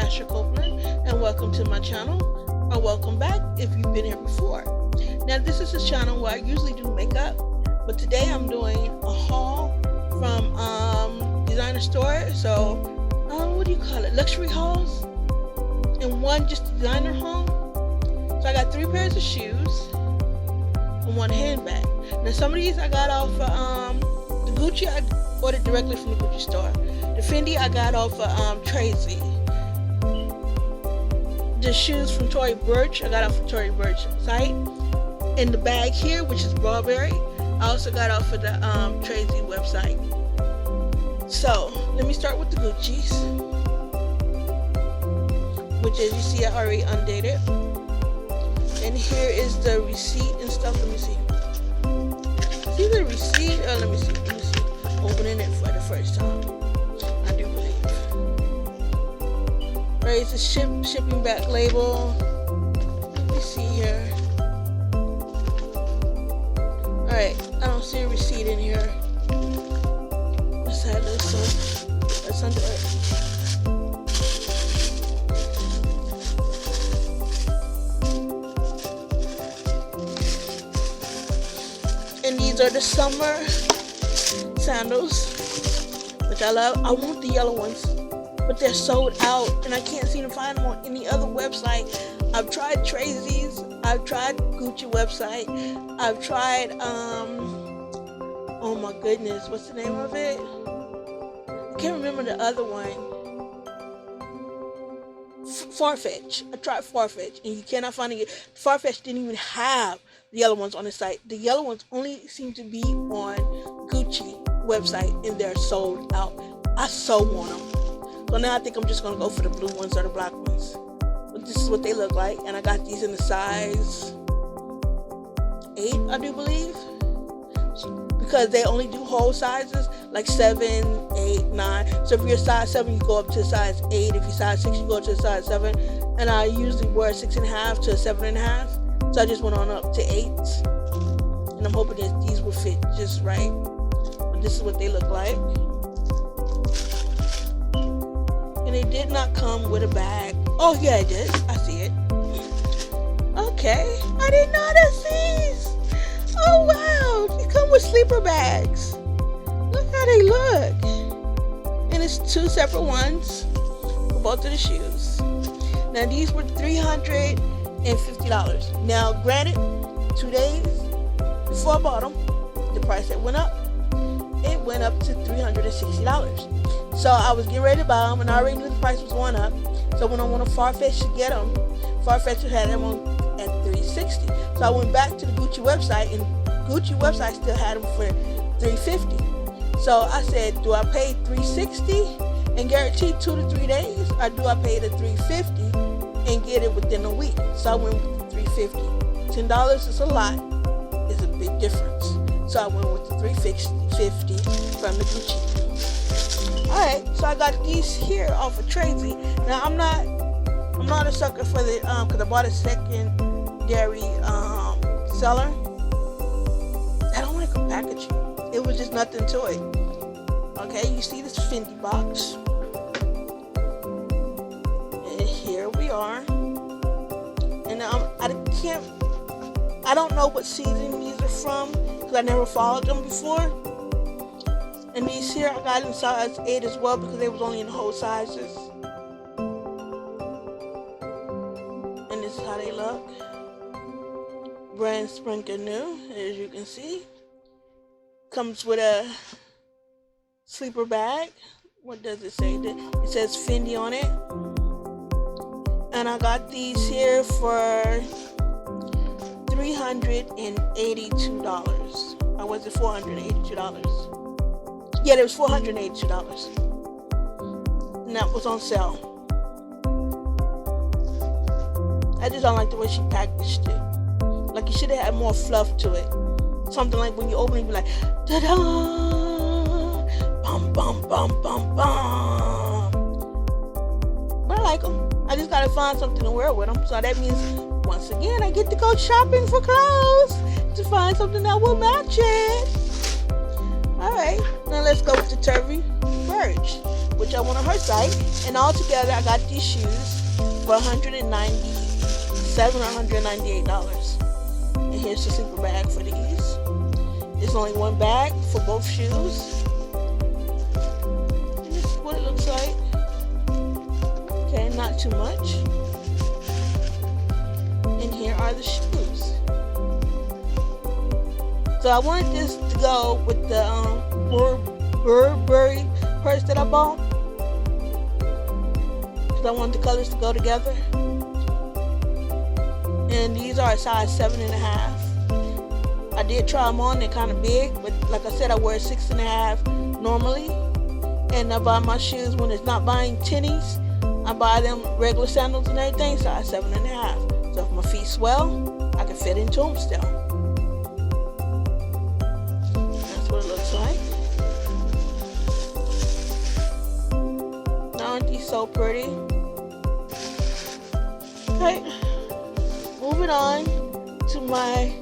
Asher Copeland, and welcome to my channel, or welcome back if you've been here before. Now this is a channel where I usually do makeup, but today I'm doing a haul from designer store. So what do you call it, luxury hauls, and one just designer haul. So I got 3 pairs of shoes and 1 handbag. Now some of these I got off the Gucci. I ordered directly from the Gucci store. The Fendi I got off of Tradesy. The shoes from Tory Burch I got off of Tory Burch site. And the bag here, which is Burberry, I also got off of the Tradesy website. So let me start with the Gucci's, which, as you see, I already undated. And here is the receipt and stuff. Let me see. Is it the receipt? Let me see. Opening it for the first time. I do believe. Right, it's a shipping back label. Let me see here. Alright, I don't see a receipt in here. Let's have this. So let's undo it. And these are the summer sandals, which I love. I want the yellow ones, but they're sold out and I can't seem to find them on any other website. I've tried Tradesy's, I've tried Gucci website, I've tried oh my goodness, what's the name of it? I can't remember the other one. Farfetch. I tried Farfetch and you cannot find it. Farfetch didn't even have the yellow ones on the site. The yellow ones only seem to be on Gucci website and they're sold out. I so want them. So now I think I'm just gonna go for the blue ones or the black ones. But this is what they look like, and I got these in the size 8, I do believe, because they only do whole sizes, like 7, 8, 9. So if you're size 7, you go up to size 8. If you're size 6, you go to size 7. And I usually wear 6.5 to 7.5. So I just went on up to 8. And I'm hoping that these will fit just right. But this is what they look like. And they did not come with a bag. Oh yeah, it did. I see it. Okay. I didn't notice these. Oh wow. They come with sleeper bags. Look how they look. And it's 2 separate ones for both of the shoes. Now these were $350. Now granted, 2 days before I bought them, the price that went up, it went up to $360. So I was getting ready to buy them and I already knew the price was going up. So when I went on Farfetch to get them, Farfetch had them on at $360. So I went back to the Gucci website and Gucci website still had them for $350. So I said, do I pay $360 and guarantee 2 to 3 days, or do I pay the $350 and get it within a week? So I went with the $350. $10 is a lot. It's a big difference. So I went with the $350 from the Gucci. Alright, so I got these here off of Tradesy. Now I'm not a sucker for the because I bought a secondary seller. I don't like a packaging. It was just nothing to it. Okay, you see this Fendi box. And here we are. And I don't know what season these are from because I never followed them before. And these here I got in size 8 as well because they was only in whole sizes. And this is how they look. Brand spanking new, as you can see. Comes with a sleeper bag. What does it say? It says Fendi on it. And I got these here for $382. Or was it $482? Yeah, it was $482. And that was on sale. I just don't like the way she packaged it. Like, you should have had more fluff to it. Something like when you open it, you be like, ta-da! Bum, bum, bum, bum, bum. But I like them. I just gotta find something to wear with them. So that means, once again, I get to go shopping for clothes to find something that will match it. Alright, now let's go with the Turvy Birch. Birch, which I went on her site, and all together I got these shoes for $197 or $198. And here's the sleeper bag for these. There's only one bag for both shoes. And this is what it looks like. Okay, not too much. And here are the shoes. So I wanted this to go with the Burberry purse that I bought, because I wanted the colors to go together. And these are a size 7.5. I did try them on, they're kind of big, but like I said, I wear 6.5 normally. And I buy my shoes when it's not buying tennies. I buy them regular sandals and everything, size 7.5. So if my feet swell, I can fit into them still. That's what it looks like. Aren't these so pretty? Okay, moving on to my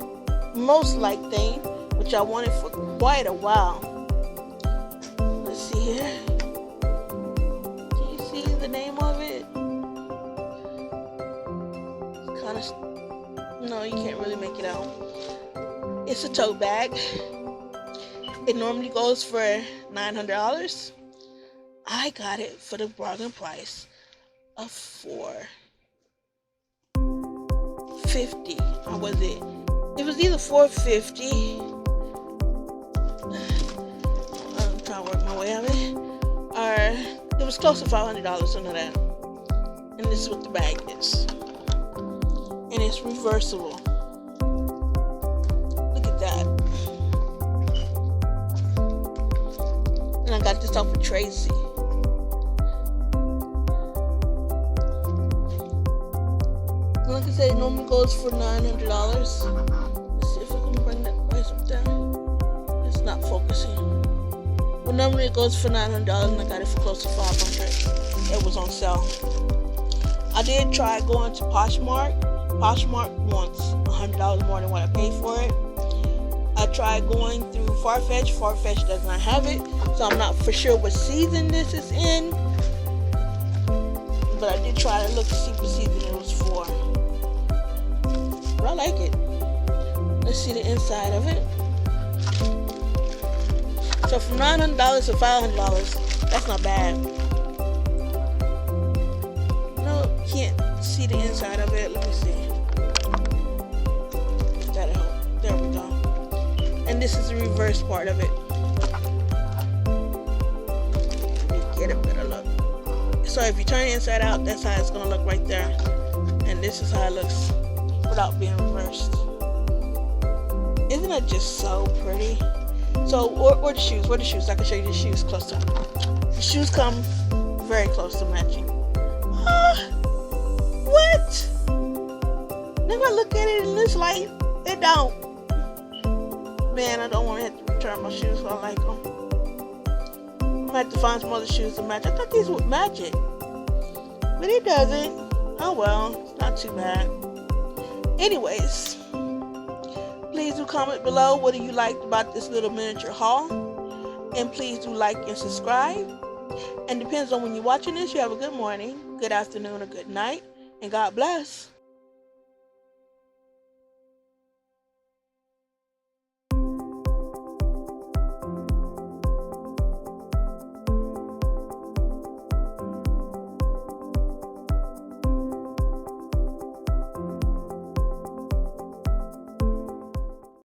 most liked thing, which I wanted for quite a while. Let's see here. Can you see the name of it? It's kind of, no, you can't really make it out. It's a tote bag. It normally goes for $900. I got it for the bargain price of $450. Or was it? It was either $450. I'm trying to work my way out of it. Or it was close to $500, something like that. And this is what the bag is. And it's reversible. Look at that. And I got this off of Tradesy. Like I said, it normally goes for $900. Let's see if I can bring that price up down. It's not focusing. But normally it goes for $900, and I got it for close to $500. It was on sale. I did try going to Poshmark. Poshmark wants $100 more than what I paid for it. I tried going through Farfetch. Farfetch does not have it, so I'm not for sure what season this is in. But I did try to look to see what season it was for. But I like it. Let's see the inside of it. So from $900 to $500, that's not bad. No, can't see the inside of it. Let me see. If that'll help. There we go. And this is the reverse part of it. Let me get a better look. So if you turn it inside out, that's how it's going to look right there. And this is how it looks without being reversed. Isn't it just so pretty? So, where the shoes? Where the shoes? I can show you the shoes close to. The shoes come very close to matching. What? If I look at it in this light, it don't. Man, I don't want to have to return my shoes. I like them. I'm gonna have to find some other shoes to match. I thought these would match it, but it doesn't. Oh well, it's not too bad. Anyways, please do comment below what you liked about this little miniature haul, and please do like and subscribe. And depends on when you're watching this, you have a good morning, good afternoon, or good night, and God bless.